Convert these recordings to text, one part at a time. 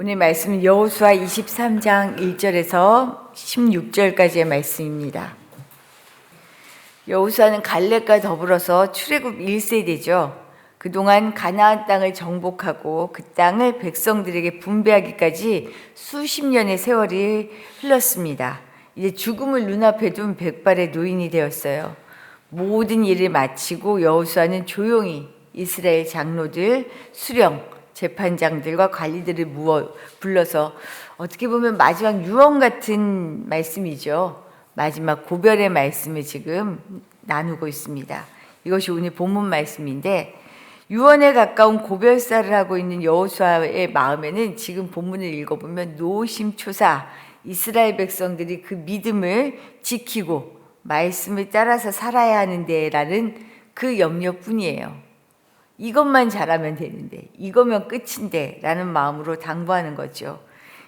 오늘 말씀은 여호수아 23장 1절에서 16절까지의 말씀입니다. 여호수아는 갈렙과 더불어서 출애굽 1세대죠. 그동안 가나안 땅을 정복하고 그 땅을 백성들에게 분배하기까지 수십 년의 세월이 흘렀습니다. 이제 죽음을 눈앞에 둔 백발의 노인이 되었어요. 모든 일을 마치고 여호수아는 조용히 이스라엘 장로들, 수령, 재판장들과 관리들을 불러서 어떻게 보면 마지막 유언 같은 말씀이죠. 마지막 고별의 말씀을 지금 나누고 있습니다. 이것이 오늘 본문 말씀인데, 유언에 가까운 고별사를 하고 있는 여호수아의 마음에는 지금 본문을 읽어보면 노심초사 이스라엘 백성들이 그 믿음을 지키고 말씀을 따라서 살아야 하는데 라는 그 염려뿐이에요. 이것만 잘하면 되는데, 이거면 끝인데 라는 마음으로 당부하는 거죠.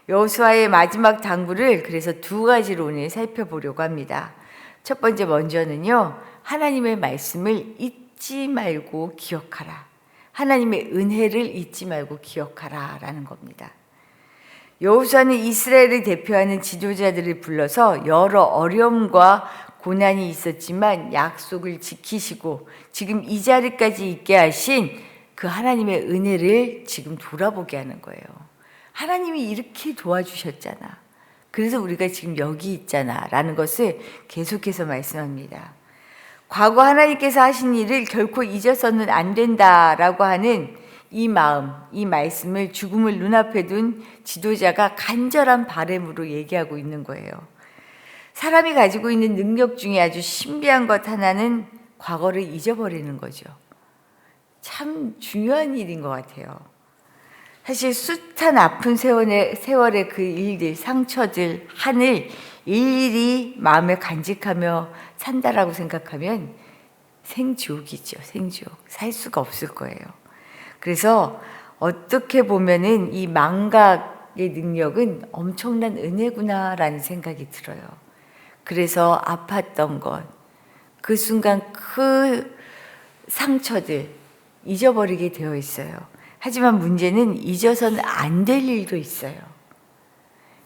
여호수아의 마지막 당부를 그래서 두 가지로 오늘 살펴보려고 합니다. 첫 번째 먼저는요, 하나님의 말씀을 잊지 말고 기억하라. 하나님의 은혜를 잊지 말고 기억하라 라는 겁니다. 여호수아는 이스라엘을 대표하는 지도자들을 불러서 여러 어려움과 고난이 있었지만 약속을 지키시고 지금 이 자리까지 있게 하신 그 하나님의 은혜를 지금 돌아보게 하는 거예요. 하나님이 이렇게 도와주셨잖아. 그래서 우리가 지금 여기 있잖아 라는 것을 계속해서 말씀합니다. 과거 하나님께서 하신 일을 결코 잊어서는 안 된다라고 하는 이 마음, 이 말씀을 죽음을 눈앞에 둔 지도자가 간절한 바람으로 얘기하고 있는 거예요. 사람이 가지고 있는 능력 중에 아주 신비한 것 하나는 과거를 잊어버리는 거죠. 참 중요한 일인 것 같아요. 사실 숱한 아픈 세월의 그 일들, 상처들, 한을 일일이 마음에 간직하며 산다라고 생각하면 생지옥이죠. 생지옥. 살 수가 없을 거예요. 그래서 어떻게 보면은 이 망각의 능력은 엄청난 은혜구나라는 생각이 들어요. 그래서 아팠던 것, 그 순간 그 상처들 잊어버리게 되어 있어요. 하지만 문제는 잊어서는 안 될 일도 있어요.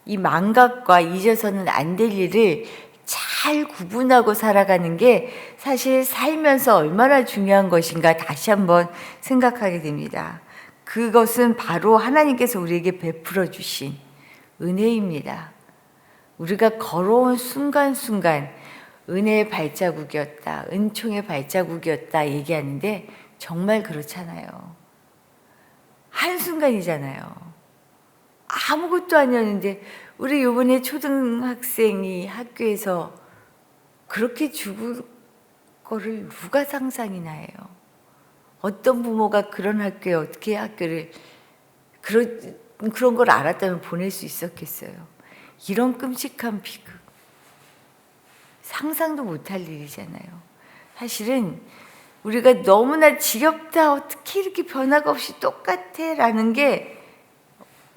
이 망각과 잊어서는 안 될 일을 잘 구분하고 살아가는 게 사실 살면서 얼마나 중요한 것인가 다시 한번 생각하게 됩니다. 그것은 바로 하나님께서 우리에게 베풀어 주신 은혜입니다. 우리가 걸어온 순간순간 은혜의 발자국이었다, 은총의 발자국이었다 얘기하는데 정말 그렇잖아요. 한순간이잖아요. 아무것도 아니었는데 우리 이번에 초등학생이 학교에서 그렇게 죽을 거를 누가 상상이나 해요. 어떤 부모가 그런 학교에 어떻게 학교를 그런 걸 알았다면 보낼 수 있었겠어요. 이런 끔찍한 비극 상상도 못할 일이잖아요. 사실은 우리가 너무나 지겹다, 어떻게 이렇게 변화가 없이 똑같아 라는 게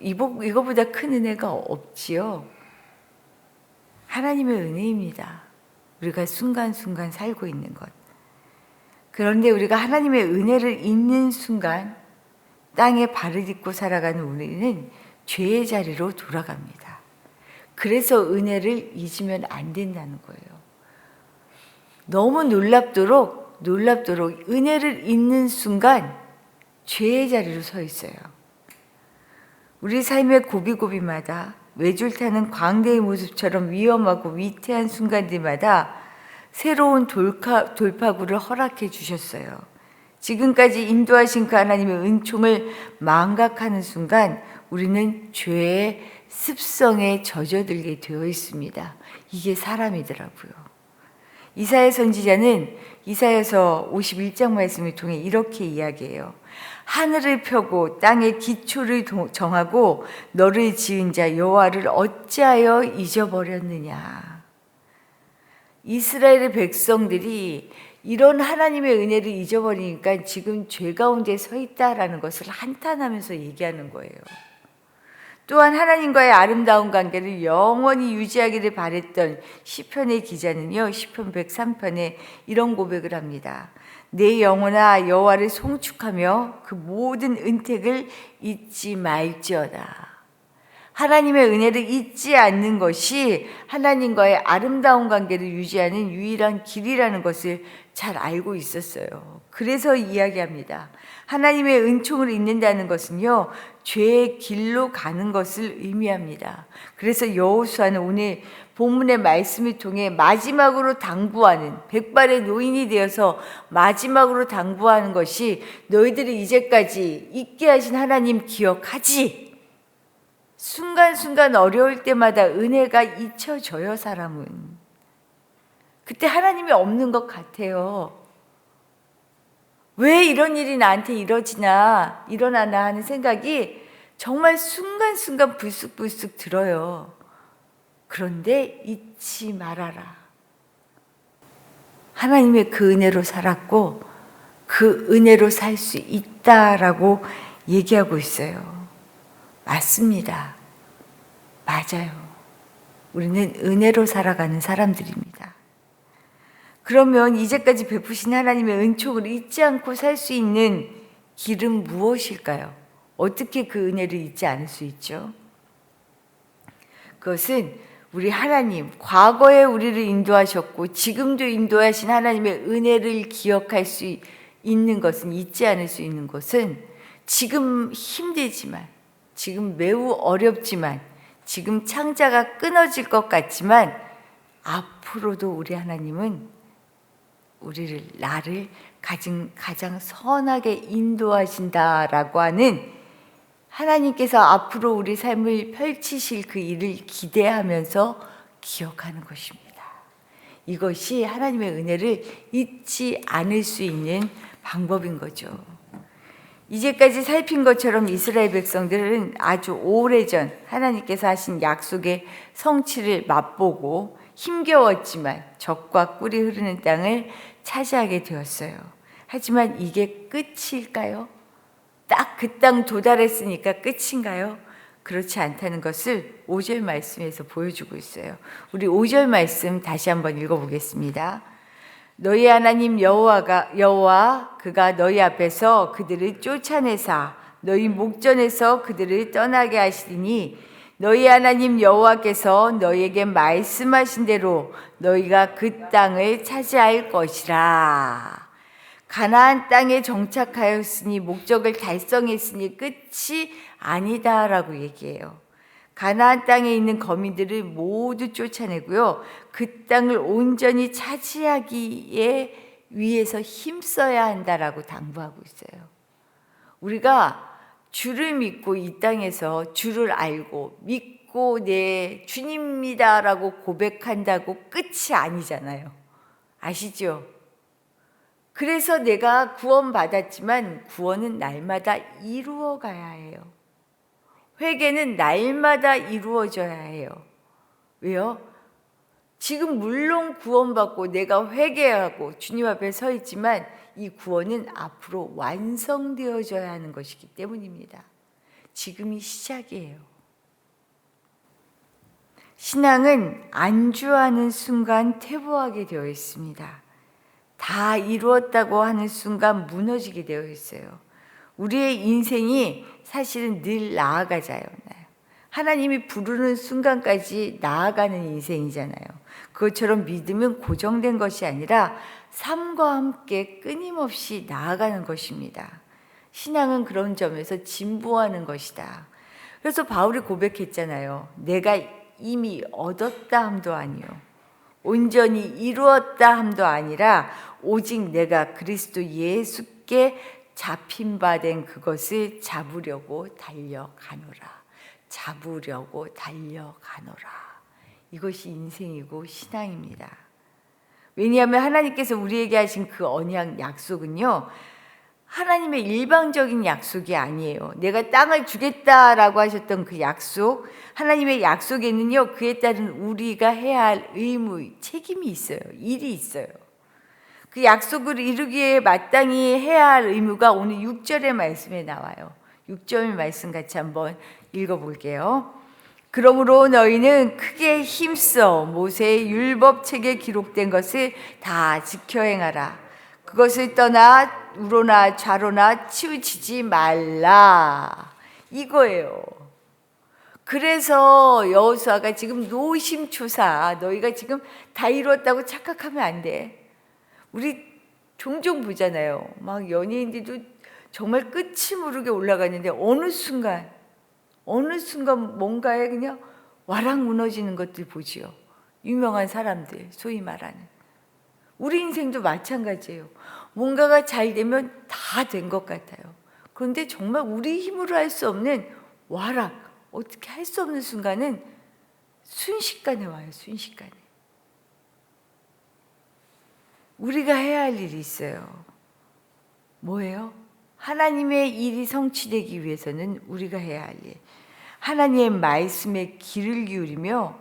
이거보다 큰 은혜가 없지요. 하나님의 은혜입니다. 우리가 순간순간 살고 있는 것. 그런데 우리가 하나님의 은혜를 잊는 순간 땅에 발을 딛고 살아가는 우리는 죄의 자리로 돌아갑니다. 그래서 은혜를 잊으면 안 된다는 거예요. 너무 놀랍도록 은혜를 잊는 순간 죄의 자리로 서 있어요. 우리 삶의 고비고비마다 외줄 타는 광대의 모습처럼 위험하고 위태한 순간들마다 새로운 돌파구를 허락해 주셨어요. 지금까지 인도하신 그 하나님의 은총을 망각하는 순간 우리는 죄의 습성에 젖어들게 되어 있습니다. 이게 사람이더라고요. 이사야 선지자는 이사야서 51장 말씀을 통해 이렇게 이야기해요. 하늘을 펴고 땅의 기초를 정하고 너를 지은 자 여호와를 어찌하여 잊어버렸느냐. 이스라엘의 백성들이 이런 하나님의 은혜를 잊어버리니까 지금 죄 가운데 서 있다라는 것을 한탄하면서 얘기하는 거예요. 또한 하나님과의 아름다운 관계를 영원히 유지하기를 바랬던 시편의 기자는요, 시편 103편에 이런 고백을 합니다. 내 영혼아 여호와를 송축하며 그 모든 은택을 잊지 말지어다. 하나님의 은혜를 잊지 않는 것이 하나님과의 아름다운 관계를 유지하는 유일한 길이라는 것을 잘 알고 있었어요. 그래서 이야기합니다. 하나님의 은총을 잊는다는 것은요, 죄의 길로 가는 것을 의미합니다. 그래서 여호수아는 오늘 본문의 말씀을 통해 마지막으로 당부하는, 백발의 노인이 되어서 마지막으로 당부하는 것이, 너희들이 이제까지 잊게 하신 하나님 기억하지? 순간순간 어려울 때마다 은혜가 잊혀져요, 사람은. 그때 하나님이 없는 것 같아요. 왜 이런 일이 나한테 일어나나 하는 생각이 정말 순간순간 불쑥불쑥 들어요. 그런데 잊지 말아라. 하나님의 그 은혜로 살았고 그 은혜로 살 수 있다라고 얘기하고 있어요. 맞습니다. 맞아요. 우리는 은혜로 살아가는 사람들입니다. 그러면 이제까지 베푸신 하나님의 은총을 잊지 않고 살 수 있는 길은 무엇일까요? 어떻게 그 은혜를 잊지 않을 수 있죠? 그것은 우리 하나님, 과거에 우리를 인도하셨고 지금도 인도하신 하나님의 은혜를 기억할 수 있는 것은, 잊지 않을 수 있는 것은, 지금 힘들지만, 지금 매우 어렵지만, 지금 창자가 끊어질 것 같지만 앞으로도 우리 하나님은 나를 가장 선하게 인도하신다라고 하는, 하나님께서 앞으로 우리 삶을 펼치실 그 일을 기대하면서 기억하는 것입니다. 이것이 하나님의 은혜를 잊지 않을 수 있는 방법인 거죠. 이제까지 살핀 것처럼 이스라엘 백성들은 아주 오래전 하나님께서 하신 약속의 성취를 맛보고 힘겨웠지만 적과 꿀이 흐르는 땅을 차지하게 되었어요. 하지만 이게 끝일까요? 딱 그 땅 도달했으니까 끝인가요? 그렇지 않다는 것을 5절 말씀에서 보여주고 있어요. 우리 5절 말씀 다시 한번 읽어보겠습니다. 너희 하나님 여호와 그가 너희 앞에서 그들을 쫓아내사 너희 목전에서 그들을 떠나게 하시리니 너희 하나님 여호와께서 너희에게 말씀하신 대로 너희가 그 땅을 차지할 것이라. 가나안 땅에 정착하였으니 목적을 달성했으니 끝이 아니다라고 얘기해요. 가나안 땅에 있는 거민들을 모두 쫓아내고요, 그 땅을 온전히 차지하기에 위해서 힘써야 한다라고 당부하고 있어요. 우리가 주를 믿고 이 땅에서 주를 알고 믿고 내 주님입니다라고 고백한다고 끝이 아니잖아요. 아시죠? 그래서 내가 구원받았지만 구원은 날마다 이루어 가야 해요. 회개는 날마다 이루어져야 해요. 왜요? 지금 물론 구원받고 내가 회개하고 주님 앞에 서 있지만 이 구원은 앞으로 완성되어져야 하는 것이기 때문입니다. 지금이 시작이에요. 신앙은 안주하는 순간 퇴보하게 되어 있습니다. 다 이루었다고 하는 순간 무너지게 되어 있어요. 우리의 인생이 사실은 늘 나아가잖아요. 하나님이 부르는 순간까지 나아가는 인생이잖아요. 그것처럼 믿음은 고정된 것이 아니라 삶과 함께 끊임없이 나아가는 것입니다. 신앙은 그런 점에서 진보하는 것이다. 그래서 바울이 고백했잖아요. 내가 이미 얻었다 함도 아니요 온전히 이루었다 함도 아니라 오직 내가 그리스도 예수께 잡힌 바 된 그것을 잡으려고 달려가노라. 잡으려고 달려가노라. 이것이 인생이고 신앙입니다. 왜냐하면 하나님께서 우리에게 하신 그 언약 약속은요, 하나님의 일방적인 약속이 아니에요. 내가 땅을 주겠다라고 하셨던 그 약속, 하나님의 약속에는요, 그에 따른 우리가 해야 할 의무, 책임이 있어요. 일이 있어요. 그 약속을 이루기 위해 마땅히 해야 할 의무가 오늘 6절의 말씀에 나와요. 6절 말씀 같이 한번 읽어볼게요. 그러므로 너희는 크게 힘써 모세의 율법책에 기록된 것을 다 지켜 행하라. 그것을 떠나 우로나 좌로나 치우치지 말라. 이거예요. 그래서 여호수아가 지금 노심초사, 너희가 지금 다 이뤘다고 착각하면 안 돼. 우리 종종 보잖아요. 막 연예인들도 정말 끝이 모르게 올라가는데 어느 순간 뭔가에 그냥 와락 무너지는 것들 보지요. 유명한 사람들, 소위 말하는. 우리 인생도 마찬가지예요. 뭔가가 잘 되면 다 된 것 같아요. 그런데 정말 우리 힘으로 할 수 없는 와락, 어떻게 할 수 없는 순간은 순식간에 와요. 순식간에. 우리가 해야 할 일이 있어요. 뭐예요? 하나님의 일이 성취되기 위해서는 우리가 해야 할 일. 하나님의 말씀에 귀를 기울이며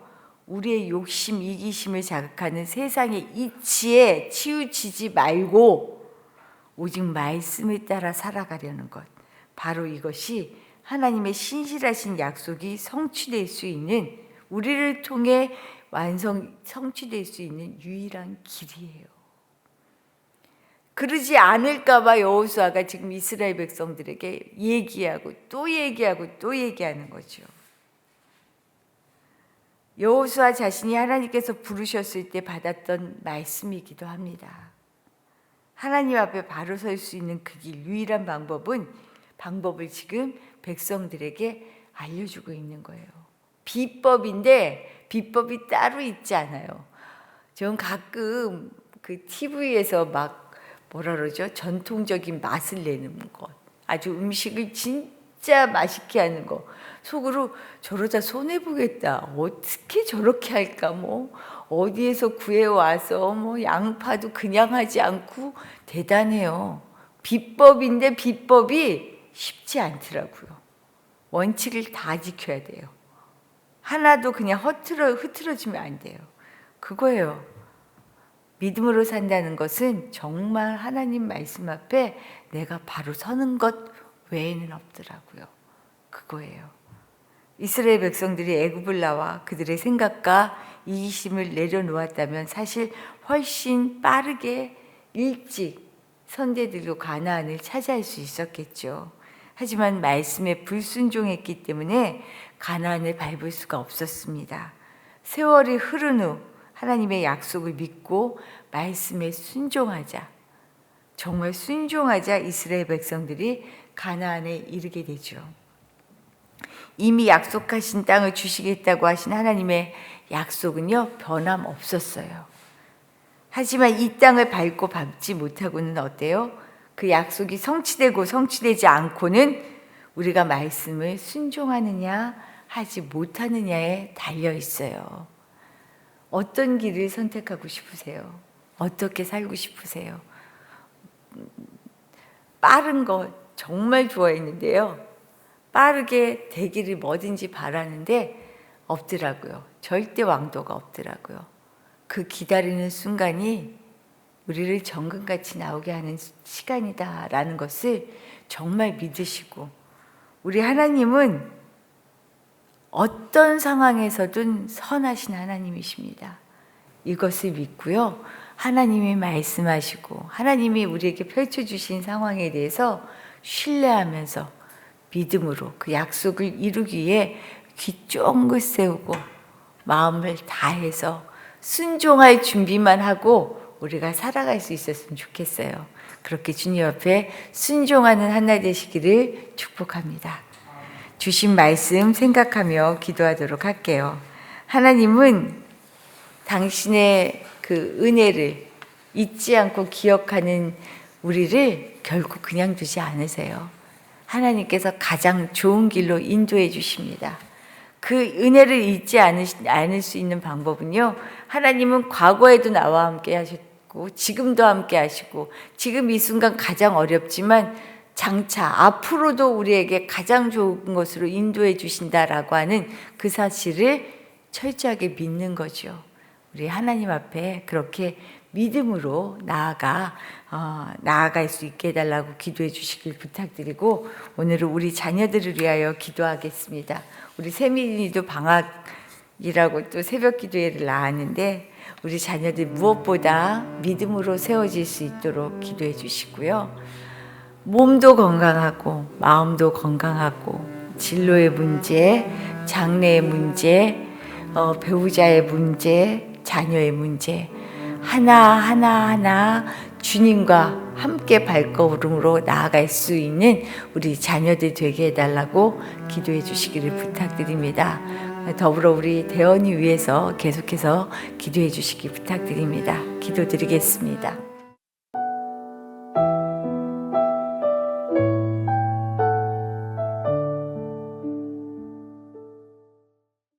우리의 욕심, 이기심을 자극하는 세상의 이치에 치우치지 말고 오직 말씀에 따라 살아가려는 것. 바로 이것이 하나님의 신실하신 약속이 성취될 수 있는, 우리를 통해 성취될 수 있는 유일한 길이에요. 그러지 않을까 봐 여호수아가 지금 이스라엘 백성들에게 얘기하고 또 얘기하고 또 얘기하는 거죠. 여호수아 자신이 하나님께서 부르셨을 때 받았던 말씀이기도 합니다. 하나님 앞에 바로 설 수 있는 그 길, 유일한 방법을 지금 백성들에게 알려주고 있는 거예요. 비법인데 비법이 따로 있지 않아요. 전 가끔 그 TV에서 막 뭐라 그러죠? 전통적인 맛을 내는 것, 아주 음식을 진짜 맛있게 하는 거, 속으로 저러다 손해보겠다, 어떻게 저렇게 할까, 뭐 어디에서 구해와서 뭐 양파도 그냥 하지 않고 대단해요. 비법인데 비법이 쉽지 않더라고요. 원칙을 다 지켜야 돼요. 하나도 그냥 흐트러지면 안 돼요. 그거예요. 믿음으로 산다는 것은 정말 하나님 말씀 앞에 내가 바로 서는 것 외에는 없더라고요. 그거예요. 이스라엘 백성들이 애굽을 나와 그들의 생각과 이기심을 내려놓았다면 사실 훨씬 빠르게 일찍 선대들로 가나안을 차지할 수 있었겠죠. 하지만 말씀에 불순종했기 때문에 가나안을 밟을 수가 없었습니다. 세월이 흐른 후 하나님의 약속을 믿고 말씀에 순종하자, 정말 순종하자 이스라엘 백성들이 가나안에 이르게 되죠. 이미 약속하신 땅을 주시겠다고 하신 하나님의 약속은요, 변함없었어요. 하지만 이 땅을 밟지 못하고는 어때요? 그 약속이 성취되고 성취되지 않고는 우리가 말씀을 순종하느냐 하지 못하느냐에 달려 있어요. 어떤 길을 선택하고 싶으세요? 어떻게 살고 싶으세요? 빠른 거 정말 좋아했는데요. 빠르게 되기를 뭐든지 바라는데 없더라고요. 절대 왕도가 없더라고요. 그 기다리는 순간이 우리를 정금같이 나오게 하는 시간이다라는 것을 정말 믿으시고, 우리 하나님은 어떤 상황에서든 선하신 하나님이십니다. 이것을 믿고요. 하나님이 말씀하시고 하나님이 우리에게 펼쳐주신 상황에 대해서 신뢰하면서 믿음으로 그 약속을 이루기 위해 귀 쫑긋 세우고 마음을 다해서 순종할 준비만 하고 우리가 살아갈 수 있었으면 좋겠어요. 그렇게 주님 앞에 순종하는 하나 되시기를 축복합니다. 주신 말씀 생각하며 기도하도록 할게요. 하나님은 당신의 그 은혜를 잊지 않고 기억하는 우리를 결코 그냥 두지 않으세요. 하나님께서 가장 좋은 길로 인도해 주십니다. 그 은혜를 잊지 않을 수 있는 방법은요, 하나님은 과거에도 나와 함께 하셨고 지금도 함께 하시고 지금 이 순간 가장 어렵지만 장차 앞으로도 우리에게 가장 좋은 것으로 인도해 주신다라고 하는 그 사실을 철저하게 믿는 거죠. 우리 하나님 앞에 그렇게 믿음으로 나아갈 수 있게 해달라고 기도해 주시길 부탁드리고, 오늘은 우리 자녀들을 위하여 기도하겠습니다. 우리 세민이도 방학이라고 또 새벽 기도회를 나왔는데 우리 자녀들 무엇보다 믿음으로 세워질 수 있도록 기도해 주시고요. 몸도 건강하고 마음도 건강하고 진로의 문제, 장래의 문제, 배우자의 문제, 자녀의 문제 하나 주님과 함께 발걸음으로 나아갈 수 있는 우리 자녀들 되게 해달라고 기도해 주시기를 부탁드립니다. 더불어 우리 대원이 위해서 계속해서 기도해 주시기 부탁드립니다. 기도드리겠습니다.